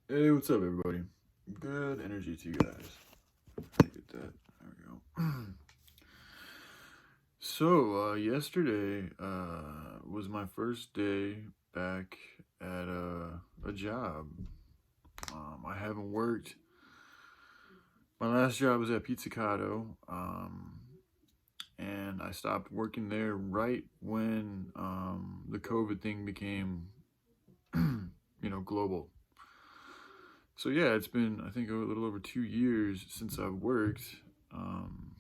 Hey, what's up, everybody? Good energy to you guys. Try to get that. There we go. So, yesterday was my first day back at a job. I haven't worked. My last job was at Pizzicato, and I stopped working there right when the COVID thing became, global. So yeah, it's been I think a little over 2 years since I've worked. Um,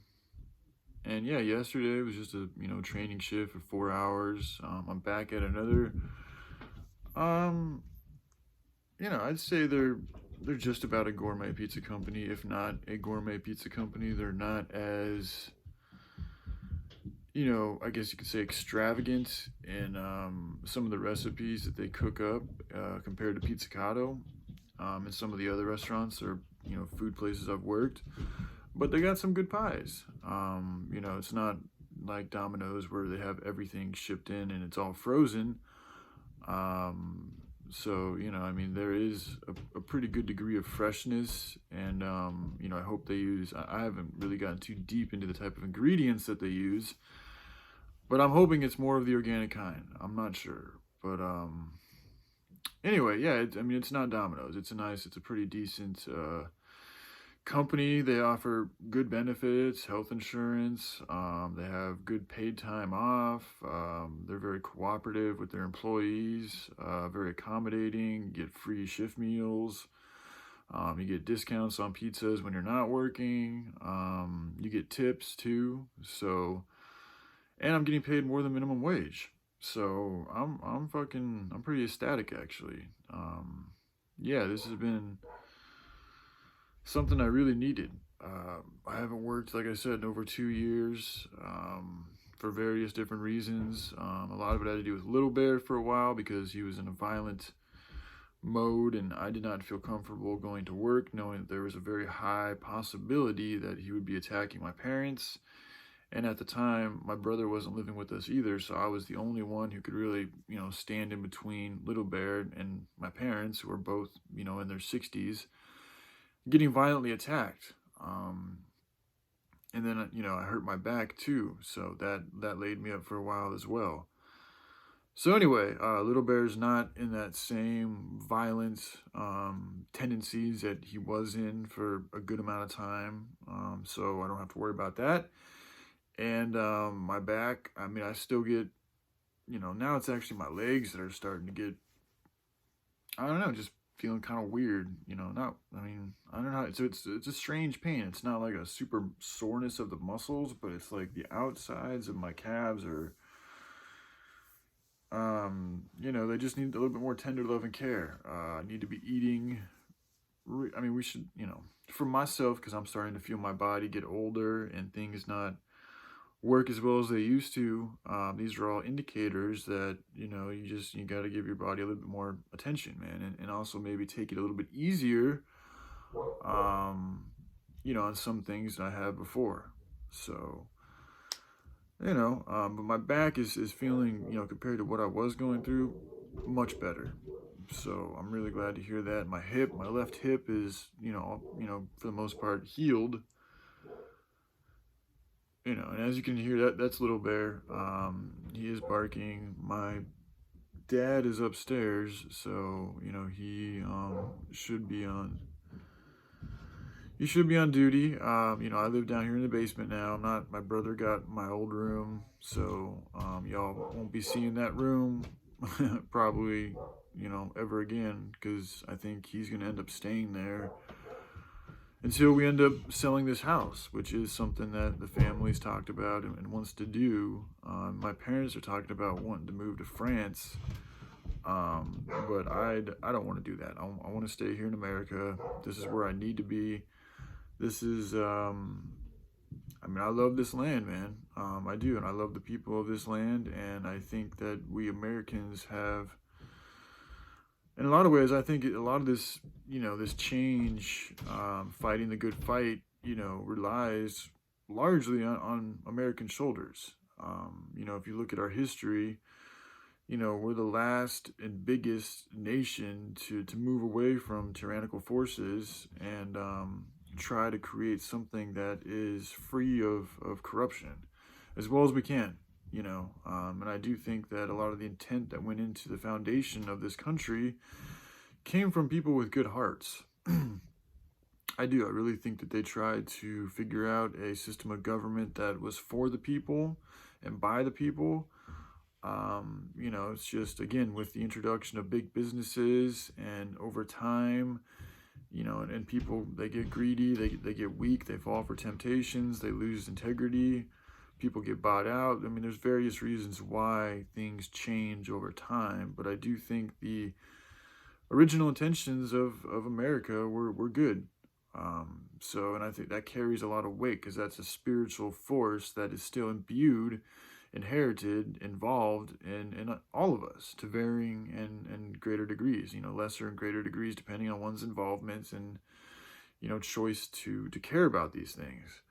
And yeah, yesterday was just a training shift for 4 hours. I'm back at another. Um, I'd say they're just about a gourmet pizza company, if not a gourmet pizza company. They're not as I guess you could say extravagant in some of the recipes that they cook up compared to Pizzicato and some of the other restaurants or food places I've worked. But they got some good pies. It's not like Domino's where they have everything shipped in and it's all frozen. Um, I mean, there is a pretty good degree of freshness, and I hope they use. I haven't really gotten too deep into the type of ingredients that they use, but I'm hoping it's more of the organic kind. I'm not sure, but anyway, yeah. I mean, it's not Domino's. It's a pretty decent company. They offer good benefits, health insurance. They have good paid time off. They're very cooperative with their employees, very accommodating. You get free shift meals. You get discounts on pizzas when you're not working. You get tips too. And I'm getting paid more than minimum wage. So I'm pretty ecstatic actually. Yeah, this has been something I really needed. I haven't worked, like I said, in over 2 years for various different reasons. A lot of it had to do with Little Bear for a while because he was in a violent mode, and I did not feel comfortable going to work knowing that there was a very high possibility that he would be attacking my parents. And at the time, my brother wasn't living with us either, so I was the only one who could really, stand in between Little Bear and my parents, who were both, in their 60s, getting violently attacked. And then I hurt my back too, so that laid me up for a while as well. So anyway, Little Bear's not in that same violent tendencies that he was in for a good amount of time, so I don't have to worry about that. And my back, I mean, I still get, now it's actually my legs that are starting to get, I don't know, just feeling kind of weird, not, I mean, I don't know, it's a strange pain. It's not like a super soreness of the muscles, but it's like the outsides of my calves are, they just need a little bit more tender love and care. I need to be eating, I mean, we should, for myself, because I'm starting to feel my body get older and things not work as well as they used to. These are all indicators that you got to give your body a little bit more attention, man, and also maybe take it a little bit easier, on some things that I have before. So but my back is feeling compared to what I was going through, much better. So I'm really glad to hear that. My left hip is for the most part healed. And as you can hear, that's Little Bear. He is barking. My dad is upstairs, so he should be on. He should be on duty. I live down here in the basement now. I'm not. My brother got my old room, so y'all won't be seeing that room probably ever again, because I think he's gonna end up staying there until we end up selling this house, which is something that the family's talked about and wants to do. My parents are talking about wanting to move to France, but I don't want to do that. I want to stay here in America. This is where I need to be. This is, I mean, I love this land, man. I do, and I love the people of this land, and I think that we Americans have, in a lot of ways, I think a lot of this, this change, fighting the good fight, relies largely on American shoulders. If you look at our history, we're the last and biggest nation to move away from tyrannical forces and try to create something that is free of corruption as well as we can. And I do think that a lot of the intent that went into the foundation of this country came from people with good hearts. I do. I really think that they tried to figure out a system of government that was for the people and by the people. It's just, again, with the introduction of big businesses and over time, and people, they get greedy, they get weak, they fall for temptations, they lose integrity, people get bought out. I mean, there's various reasons why things change over time, but I do think the original intentions of America were good. And I think that carries a lot of weight because that's a spiritual force that is still imbued, inherited, involved in all of us to varying and greater degrees, lesser and greater degrees depending on one's involvements and, choice to care about these things.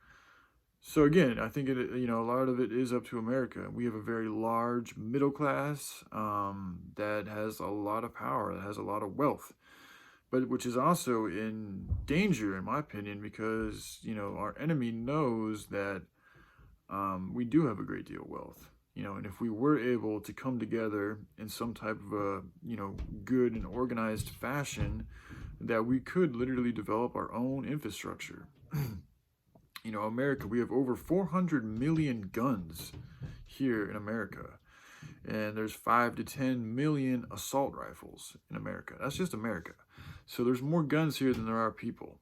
So again, I think a lot of it is up to America. We have a very large middle class that has a lot of power, that has a lot of wealth, but which is also in danger, in my opinion, because our enemy knows that we do have a great deal of wealth. And if we were able to come together in some type of a good and organized fashion, that we could literally develop our own infrastructure. America, we have over 400 million guns here in America. And there's 5 to 10 million assault rifles in America. That's just America. So there's more guns here than there are people.